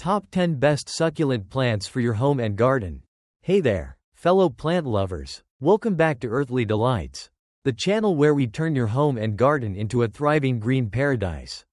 Top 10 Best Succulent Plants for Your Home and Garden. Hey there, fellow plant lovers. Welcome back to Earthly Delights, the channel where we turn your home and garden into a thriving green paradise.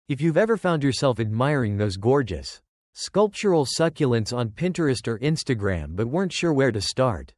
If you've ever found yourself admiring those gorgeous, sculptural succulents on Pinterest or Instagram but weren't sure where to start,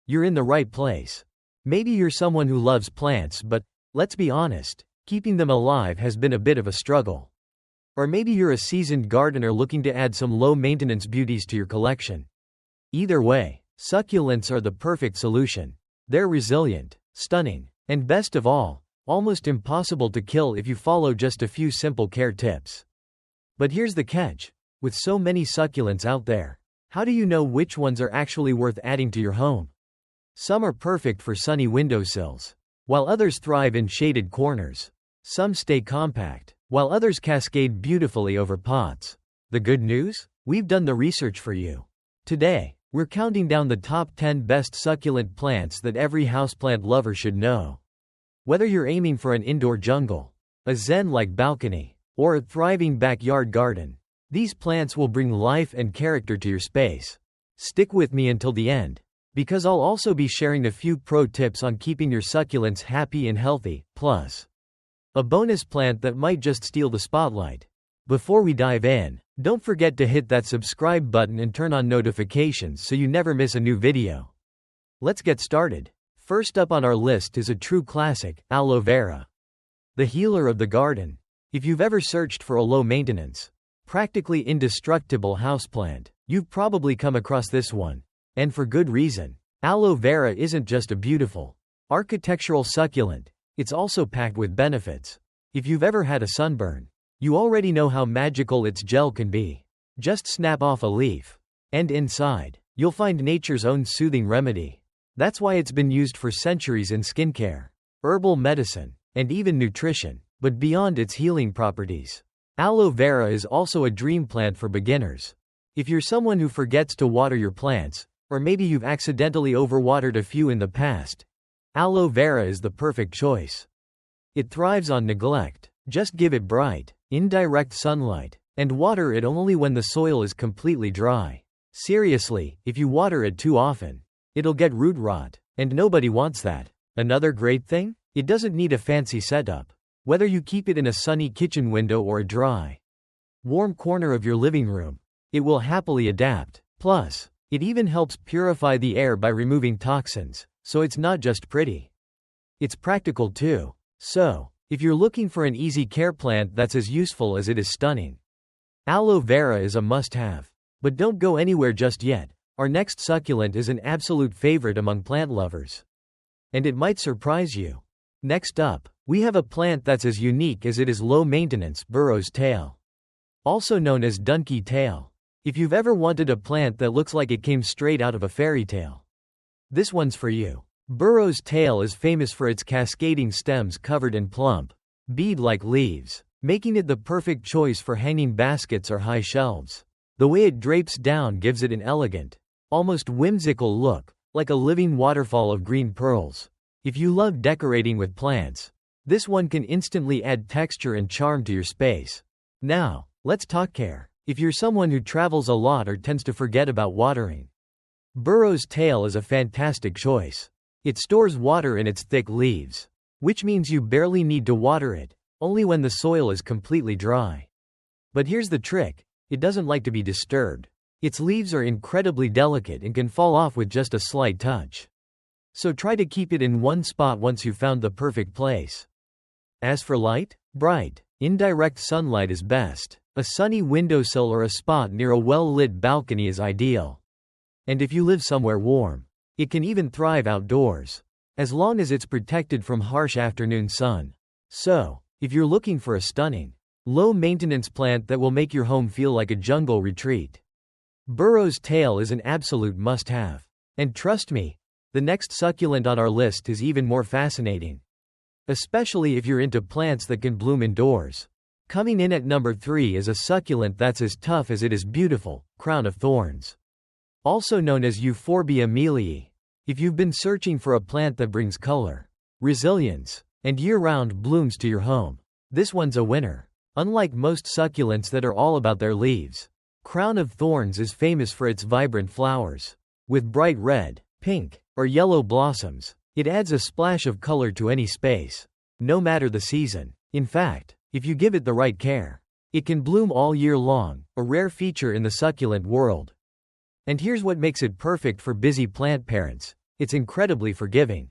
you're in the right place. Maybe you're someone who loves plants, but let's be honest, keeping them alive has been a bit of a struggle. Or maybe you're a seasoned gardener looking to add some low-maintenance beauties to your collection. Either way, succulents are the perfect solution. They're resilient, stunning, and best of all, almost impossible to kill if you follow just a few simple care tips. But here's the catch. With so many succulents out there, how do you know which ones are actually worth adding to your home? Some are perfect for sunny windowsills, while others thrive in shaded corners. Some stay compact, while others cascade beautifully over pots. The good news? We've done the research for you. Today, we're counting down the top 10 best succulent plants that every houseplant lover should know. Whether you're aiming for an indoor jungle, a zen-like balcony, or a thriving backyard garden, these plants will bring life and character to your space. Stick with me until the end, because I'll also be sharing a few pro tips on keeping your succulents happy and healthy, plus a bonus plant that might just steal the spotlight. Before we dive in, don't forget to hit that subscribe button and turn on notifications so you never miss a new video. Let's get started. First up on our list is a true classic, Aloe Vera. The healer of the garden. If you've ever searched for a low-maintenance, practically indestructible houseplant, you've probably come across this one. And for good reason. Aloe Vera isn't just a beautiful, architectural succulent, it's also packed with benefits. If you've ever had a sunburn, you already know how magical its gel can be. Just snap off a leaf, and inside, you'll find nature's own soothing remedy. That's why it's been used for centuries in skincare, herbal medicine, and even nutrition. But beyond its healing properties, Aloe Vera is also a dream plant for beginners. If you're someone who forgets to water your plants, or maybe you've accidentally overwatered a few in the past, Aloe Vera is the perfect choice. It thrives on neglect. Just give it bright, indirect sunlight, and water it only when the soil is completely dry. Seriously, if you water it too often, it'll get root rot, and nobody wants that. Another great thing? It doesn't need a fancy setup. Whether you keep it in a sunny kitchen window or a dry, warm corner of your living room, it will happily adapt. Plus, it even helps purify the air by removing toxins, so it's not just pretty. It's practical too. So, if you're looking for an easy care plant that's as useful as it is stunning, Aloe Vera is a must-have. But don't go anywhere just yet. Our next succulent is an absolute favorite among plant lovers. And it might surprise you. Next up, we have a plant that's as unique as it is low maintenance, Burro's tail. Also known as donkey tail. If you've ever wanted a plant that looks like it came straight out of a fairy tale, this one's for you. Burro's tail is famous for its cascading stems covered in plump, bead-like leaves, making it the perfect choice for hanging baskets or high shelves. The way it drapes down gives it an elegant, almost whimsical look, like a living waterfall of green pearls. If you love decorating with plants, this one can instantly add texture and charm to your space. Now, let's talk care. If you're someone who travels a lot or tends to forget about watering, Burro's tail is a fantastic choice. It stores water in its thick leaves, which means you barely need to water it, only when the soil is completely dry. But here's the trick, it doesn't like to be disturbed. Its leaves are incredibly delicate and can fall off with just a slight touch. So try to keep it in one spot once you've found the perfect place. As for light, bright, indirect sunlight is best. A sunny windowsill or a spot near a well-lit balcony is ideal. And if you live somewhere warm, it can even thrive outdoors, as long as it's protected from harsh afternoon sun. So, if you're looking for a stunning, low-maintenance plant that will make your home feel like a jungle retreat, Burro's tail is an absolute must-have. And trust me, the next succulent on our list is even more fascinating. Especially if you're into plants that can bloom indoors. Coming in at number 3 is a succulent that's as tough as it is beautiful, Crown of Thorns. Also known as Euphorbia melii. If you've been searching for a plant that brings color, resilience, and year-round blooms to your home, this one's a winner. Unlike most succulents that are all about their leaves, Crown of Thorns is famous for its vibrant flowers. With bright red, pink, or yellow blossoms, it adds a splash of color to any space, no matter the season. In fact, if you give it the right care, it can bloom all year long, a rare feature in the succulent world. And here's what makes it perfect for busy plant parents: it's incredibly forgiving.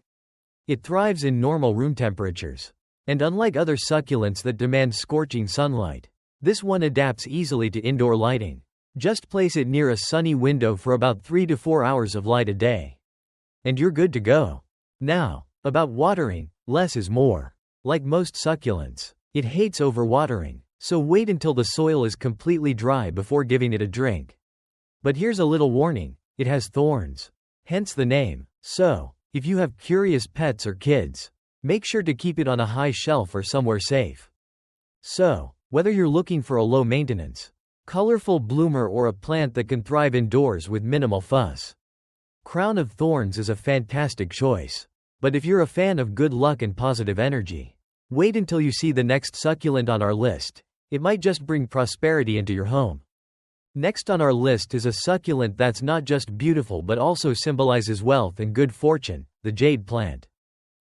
It thrives in normal room temperatures. And unlike other succulents that demand scorching sunlight, this one adapts easily to indoor lighting. Just place it near a sunny window for about 3 to 4 hours of light a day, and you're good to go. Now, about watering, less is more. Like most succulents, it hates overwatering, so wait until the soil is completely dry before giving it a drink. But here's a little warning: it has thorns, hence the name. So, if you have curious pets or kids, make sure to keep it on a high shelf or somewhere safe. So, whether you're looking for a low-maintenance, colorful bloomer or a plant that can thrive indoors with minimal fuss, Crown of Thorns is a fantastic choice. But if you're a fan of good luck and positive energy, wait until you see the next succulent on our list. It might just bring prosperity into your home. Next on our list is a succulent that's not just beautiful but also symbolizes wealth and good fortune: the jade plant.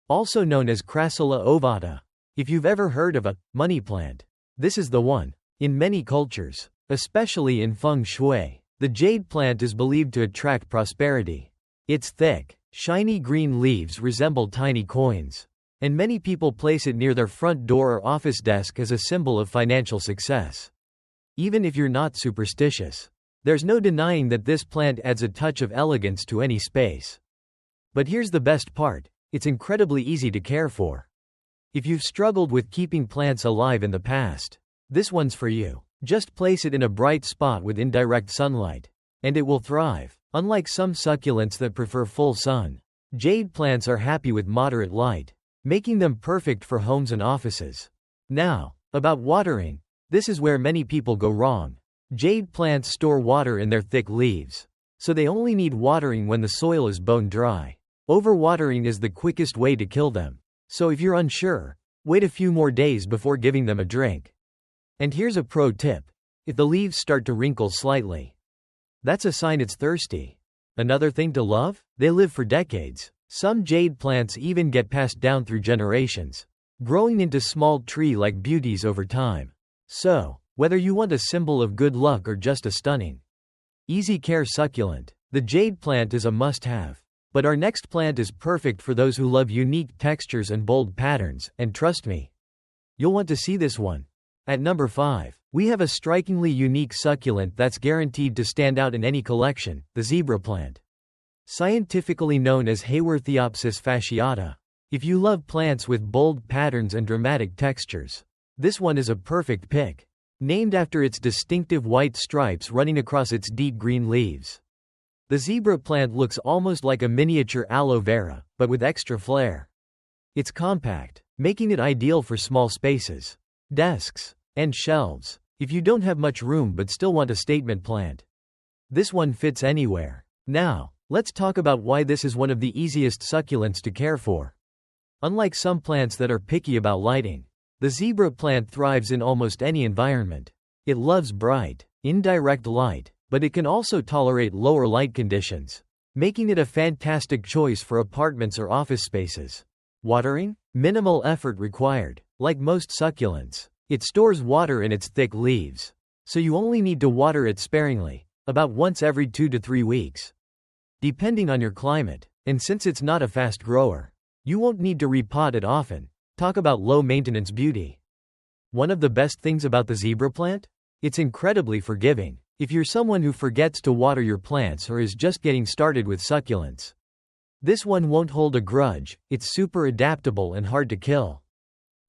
Also known as Crassula ovata. If you've ever heard of a money plant, this is the one. In many cultures, especially in feng shui, the jade plant is believed to attract prosperity. Its thick, shiny green leaves resemble tiny coins, and many people place it near their front door or office desk as a symbol of financial success. Even if you're not superstitious, there's no denying that this plant adds a touch of elegance to any space. But here's the best part: it's incredibly easy to care for. If you've struggled with keeping plants alive in the past, this one's for you. Just place it in a bright spot with indirect sunlight, and it will thrive. Unlike some succulents that prefer full sun, jade plants are happy with moderate light, making them perfect for homes and offices. Now, about watering. This is where many people go wrong. Jade plants store water in their thick leaves, so they only need watering when the soil is bone dry. Overwatering is the quickest way to kill them. So if you're unsure, wait a few more days before giving them a drink. And here's a pro tip: if the leaves start to wrinkle slightly, that's a sign it's thirsty. Another thing to love? They live for decades. Some jade plants even get passed down through generations, growing into small tree-like beauties over time. So, whether you want a symbol of good luck or just a stunning, easy care succulent, the jade plant is a must-have. But our next plant is perfect for those who love unique textures and bold patterns, and trust me, you'll want to see this one. At number 5, we have a strikingly unique succulent that's guaranteed to stand out in any collection: the zebra plant. Scientifically known as Haworthiopsis fasciata. If you love plants with bold patterns and dramatic textures, this one is a perfect pick. Named after its distinctive white stripes running across its deep green leaves, the zebra plant looks almost like a miniature aloe vera, but with extra flair. It's compact, making it ideal for small spaces, desks, and shelves. If you don't have much room but still want a statement plant, this one fits anywhere. Now, let's talk about why this is one of the easiest succulents to care for. Unlike some plants that are picky about lighting, the zebra plant thrives in almost any environment. It loves bright, indirect light, but it can also tolerate lower light conditions, making it a fantastic choice for apartments or office spaces. Watering? Minimal effort required. Like most succulents, it stores water in its thick leaves, so you only need to water it sparingly, about once every 2 to 3 weeks, depending on your climate. And since it's not a fast grower, you won't need to repot it often. Talk about low-maintenance beauty. One of the best things about the zebra plant? It's incredibly forgiving. If you're someone who forgets to water your plants or is just getting started with succulents, this one won't hold a grudge. It's super adaptable and hard to kill.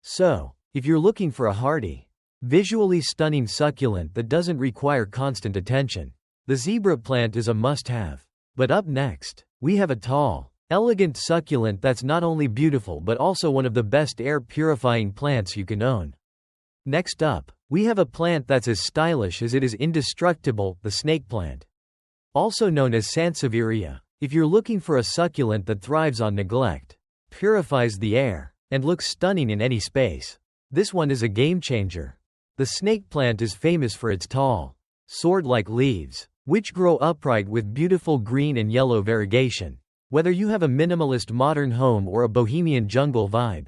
So, if you're looking for a hardy, visually stunning succulent that doesn't require constant attention, the zebra plant is a must-have. But up next, we have a tall, elegant succulent that's not only beautiful but also one of the best air-purifying plants you can own. Next up, we have a plant that's as stylish as it is indestructible: the snake plant. Also known as Sansevieria. If you're looking for a succulent that thrives on neglect, purifies the air, and looks stunning in any space, this one is a game changer. The snake plant is famous for its tall, sword-like leaves, which grow upright with beautiful green and yellow variegation. Whether you have a minimalist modern home or a bohemian jungle vibe,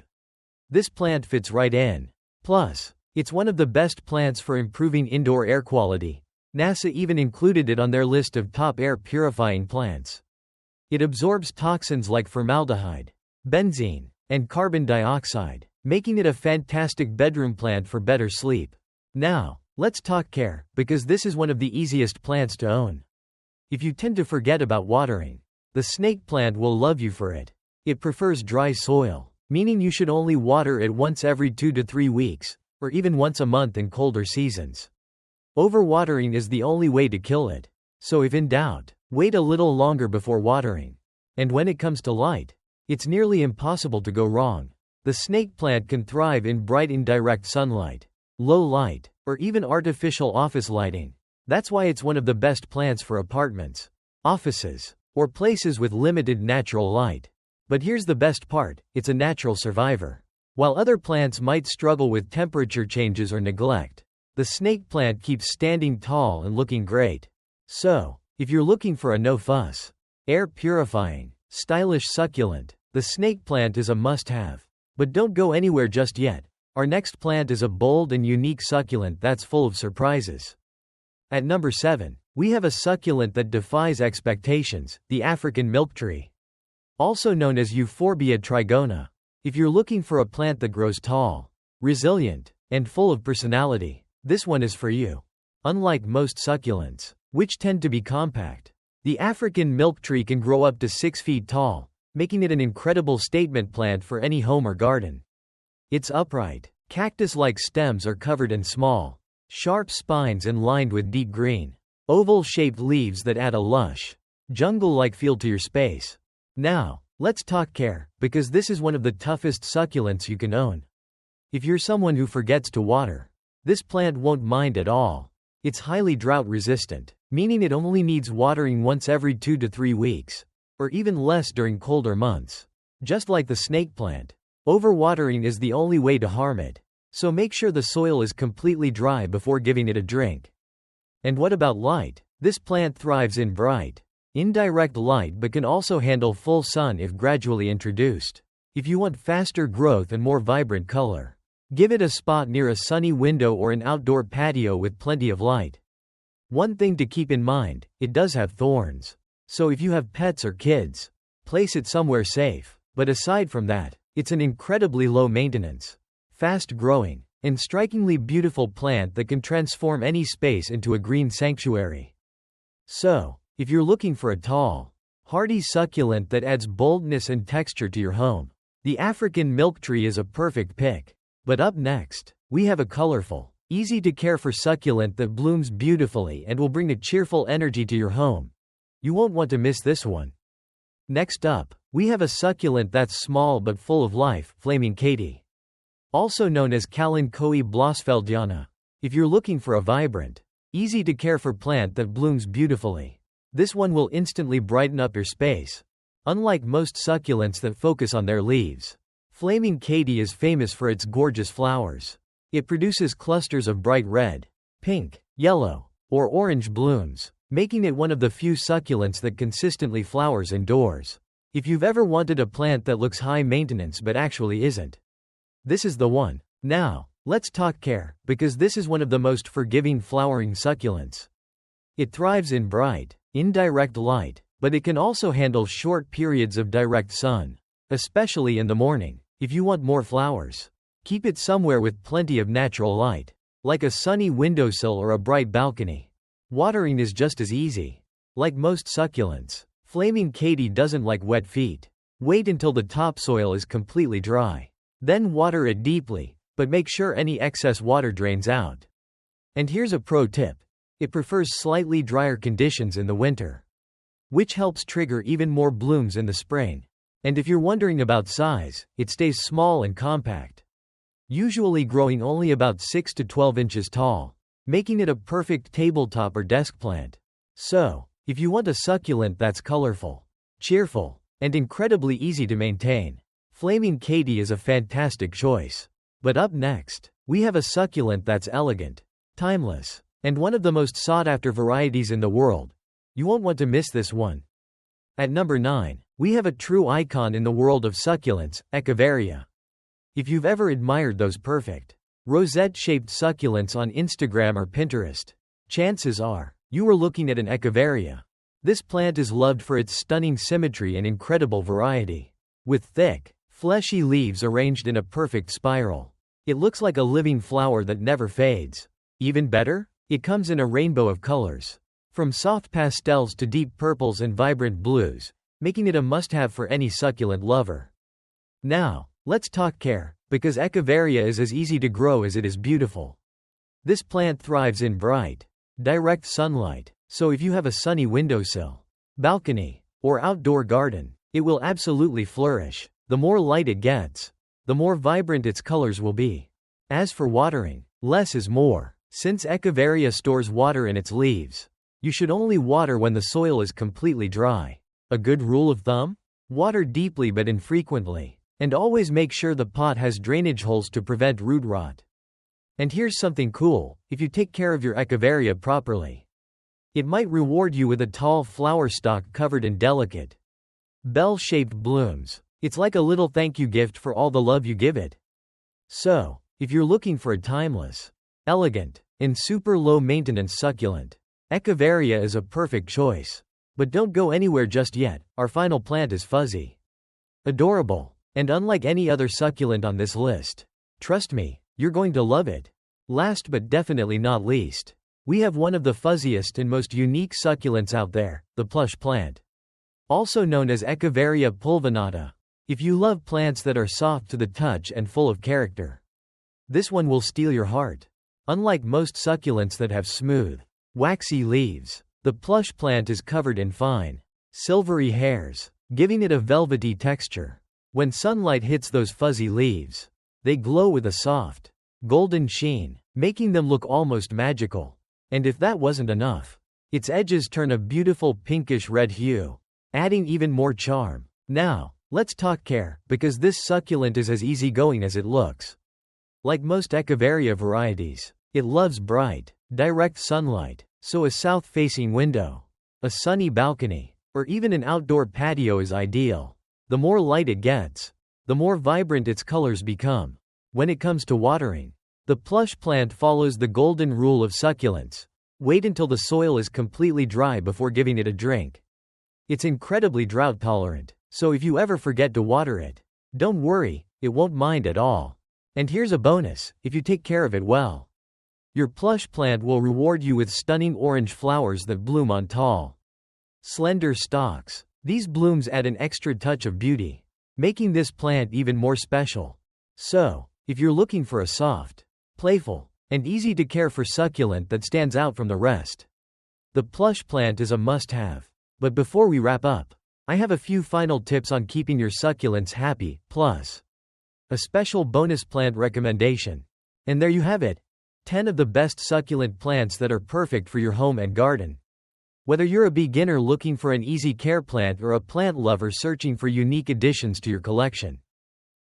this plant fits right in. Plus, it's one of the best plants for improving indoor air quality. NASA even included it on their list of top air-purifying plants. It absorbs toxins like formaldehyde, benzene, and carbon dioxide, making it a fantastic bedroom plant for better sleep. Now, let's talk care, because this is one of the easiest plants to own. If you tend to forget about watering, the snake plant will love you for it. It prefers dry soil, meaning you should only water it once every 2 to 3 weeks, or even once a month in colder seasons. Overwatering is the only way to kill it, so if in doubt, wait a little longer before watering. And when it comes to light, it's nearly impossible to go wrong. The snake plant can thrive in bright indirect sunlight, low light, or even artificial office lighting. That's why it's one of the best plants for apartments, offices, or places with limited natural light. But here's the best part, it's a natural survivor. While other plants might struggle with temperature changes or neglect, the snake plant keeps standing tall and looking great. So, if you're looking for a no-fuss, air-purifying, stylish succulent, the snake plant is a must-have. But don't go anywhere just yet. Our next plant is a bold and unique succulent that's full of surprises. At number 7, we have a succulent that defies expectations, the African milk tree. Also known as Euphorbia trigona. If you're looking for a plant that grows tall, resilient, and full of personality, this one is for you. Unlike most succulents, which tend to be compact, the African milk tree can grow up to 6 feet tall, making it an incredible statement plant for any home or garden. Its upright, cactus-like stems are covered in small, sharp spines and lined with deep green, oval-shaped leaves that add a lush, jungle-like feel to your space. Now, let's talk care, because this is one of the toughest succulents you can own. If you're someone who forgets to water, this plant won't mind at all. It's highly drought-resistant, meaning it only needs watering once every 2 to 3 weeks, or even less during colder months. Just like the snake plant, overwatering is the only way to harm it, so make sure the soil is completely dry before giving it a drink. And what about light? This plant thrives in bright, indirect light but can also handle full sun if gradually introduced. If you want faster growth and more vibrant color, give it a spot near a sunny window or an outdoor patio with plenty of light. One thing to keep in mind, it does have thorns. So if you have pets or kids, place it somewhere safe. But aside from that, it's an incredibly low maintenance, fast growing, and strikingly beautiful plant that can transform any space into a green sanctuary. So, if you're looking for a tall, hardy succulent that adds boldness and texture to your home, the African milk tree is a perfect pick. But up next, we have a colorful, easy to care for succulent that blooms beautifully and will bring a cheerful energy to your home. You won't want to miss this one. Next up, we have a succulent that's small but full of life, flaming Katy. Also known as Kalanchoe blossfeldiana. If you're looking for a vibrant, easy to care for plant that blooms beautifully, this one will instantly brighten up your space. Unlike most succulents that focus on their leaves, flaming Katy is famous for its gorgeous flowers. It produces clusters of bright red, pink, yellow, or orange blooms, making it one of the few succulents that consistently flowers indoors. If you've ever wanted a plant that looks high maintenance but actually isn't, this is the one. Now, let's talk care, because this is one of the most forgiving flowering succulents. It thrives in bright, indirect light, but it can also handle short periods of direct sun, especially in the morning. If you want more flowers, keep it somewhere with plenty of natural light, like a sunny windowsill or a bright balcony. Watering is just as easy. Like most succulents, flaming Katy doesn't like wet feet. Wait until the topsoil is completely dry. Then water it deeply, but make sure any excess water drains out. And here's a pro tip. It prefers slightly drier conditions in the winter, which helps trigger even more blooms in the spring. And if you're wondering about size, it stays small and compact, usually growing only about 6 to 12 inches tall, making it a perfect tabletop or desk plant. So, if you want a succulent that's colorful, cheerful, and incredibly easy to maintain, flaming Katy is a fantastic choice. But up next, we have a succulent that's elegant, timeless, and one of the most sought-after varieties in the world. You won't want to miss this one. At number 9, we have a true icon in the world of succulents, Echeveria. If you've ever admired those perfect, rosette-shaped succulents on Instagram or Pinterest, chances are, you were looking at an Echeveria. This plant is loved for its stunning symmetry and incredible variety. With thick, fleshy leaves arranged in a perfect spiral, it looks like a living flower that never fades. Even better, it comes in a rainbow of colors, from soft pastels to deep purples and vibrant blues, making it a must-have for any succulent lover. Now, let's talk care, because Echeveria is as easy to grow as it is beautiful. This plant thrives in bright, direct sunlight, so if you have a sunny windowsill, balcony, or outdoor garden, it will absolutely flourish. The more light it gets, the more vibrant its colors will be. As for watering, less is more. Since Echeveria stores water in its leaves, you should only water when the soil is completely dry. A good rule of thumb? Water deeply but infrequently, and always make sure the pot has drainage holes to prevent root rot. And here's something cool: if you take care of your Echeveria properly, it might reward you with a tall flower stalk covered in delicate, bell-shaped blooms. It's like a little thank you gift for all the love you give it. So, if you're looking for a timeless, elegant, and super low-maintenance succulent, Echeveria is a perfect choice. But don't go anywhere just yet, our final plant is fuzzy, adorable, and unlike any other succulent on this list. Trust me, you're going to love it. Last but definitely not least, we have one of the fuzziest and most unique succulents out there, the plush plant, also known as Echeveria pulvinata. If you love plants that are soft to the touch and full of character, this one will steal your heart. Unlike most succulents that have smooth, waxy leaves, the plush plant is covered in fine, silvery hairs, giving it a velvety texture. When sunlight hits those fuzzy leaves, they glow with a soft, golden sheen, making them look almost magical. And if that wasn't enough, its edges turn a beautiful pinkish red hue, adding even more charm. Now, let's talk care, because this succulent is as easygoing as it looks. Like most Echeveria varieties, it loves bright, direct sunlight, so a south-facing window, a sunny balcony, or even an outdoor patio is ideal. The more light it gets, the more vibrant its colors become. When it comes to watering, the plush plant follows the golden rule of succulents: wait until the soil is completely dry before giving it a drink. It's incredibly drought-tolerant, so if you ever forget to water it, don't worry, it won't mind at all. And here's a bonus: if you take care of it well, your plush plant will reward you with stunning orange flowers that bloom on tall, slender stalks. These blooms add an extra touch of beauty, making this plant even more special. So, if you're looking for a soft, playful, and easy-to-care-for succulent that stands out from the rest, the plush plant is a must-have. But before we wrap up, I have a few final tips on keeping your succulents happy, plus a special bonus plant recommendation. And there you have it, 10 of the best succulent plants that are perfect for your home and garden. Whether you're a beginner looking for an easy care plant or a plant lover searching for unique additions to your collection,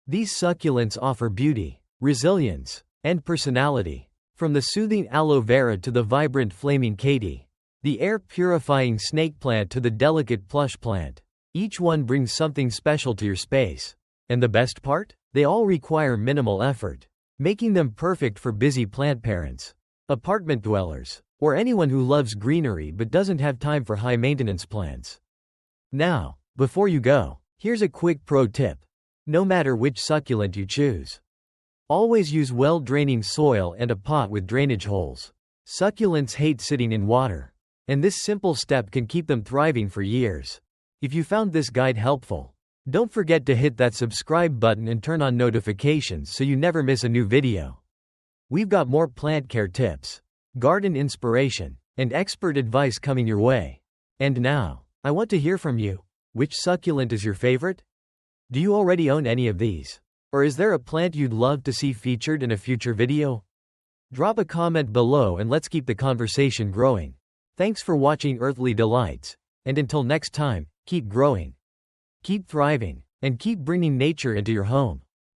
these succulents offer beauty, resilience, and personality. From the soothing Aloe Vera to the vibrant flaming Katy, the air-purifying snake plant to the delicate plush plant, each one brings something special to your space. And the best part? They all require minimal effort, making them perfect for busy plant parents, apartment dwellers, or anyone who loves greenery but doesn't have time for high-maintenance plants. Now, before you go, here's a quick pro tip. No matter which succulent you choose, always use well-draining soil and a pot with drainage holes. Succulents hate sitting in water, and this simple step can keep them thriving for years. If you found this guide helpful, don't forget to hit that subscribe button and turn on notifications so you never miss a new video. We've got more plant care tips, garden inspiration, and expert advice coming your way. And now, I want to hear from you. Which succulent is your favorite? Do you already own any of these? Or is there a plant you'd love to see featured in a future video? Drop a comment below and let's keep the conversation growing. Thanks for watching Earthly Delights, and until next time, keep growing, keep thriving, and keep bringing nature into your home.